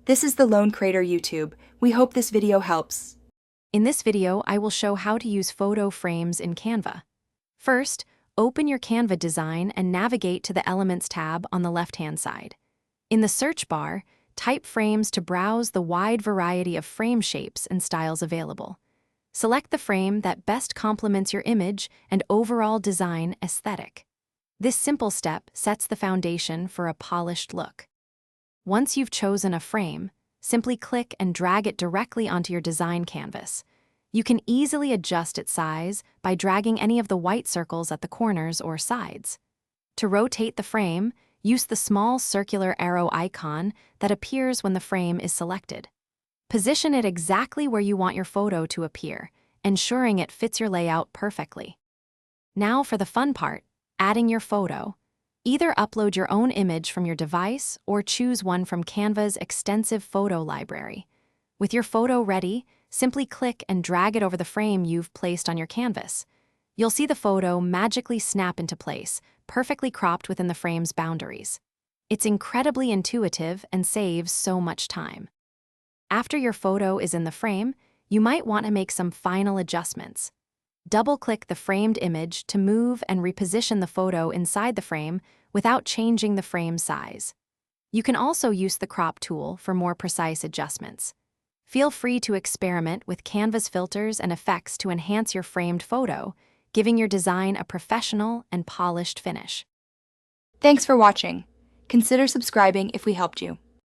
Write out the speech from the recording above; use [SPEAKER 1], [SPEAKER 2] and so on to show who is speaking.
[SPEAKER 1] This is the Lone Crater YouTube. We hope this video helps.
[SPEAKER 2] In this video, I will show how to use photo frames in Canva. First, open your Canva design and navigate to the Elements tab on the left-hand side. In the search bar, type frames to browse the wide variety of frame shapes and styles available. Select the frame that best complements your image and overall design aesthetic. This simple step sets the foundation for a polished look. Once you've chosen a frame, simply click and drag it directly onto your design canvas. You can easily adjust its size by dragging any of the white circles at the corners or sides. To rotate the frame, use the small circular arrow icon that appears when the frame is selected. Position it exactly where you want your photo to appear, ensuring it fits your layout perfectly. Now for the fun part, adding your photo. Either upload your own image from your device or choose one from Canva's extensive photo library. With your photo ready, simply click and drag it over the frame you've placed on your canvas. You'll see the photo magically snap into place, perfectly cropped within the frame's boundaries. It's incredibly intuitive and saves so much time. After your photo is in the frame, you might want to make some final adjustments. Double-click the framed image to move and reposition the photo inside the frame without changing the frame size. You can also use the crop tool for more precise adjustments. Feel free to experiment with Canva's filters and effects to enhance your framed photo, giving your design a professional and polished finish.
[SPEAKER 1] Thanks for watching. Consider subscribing if we helped you.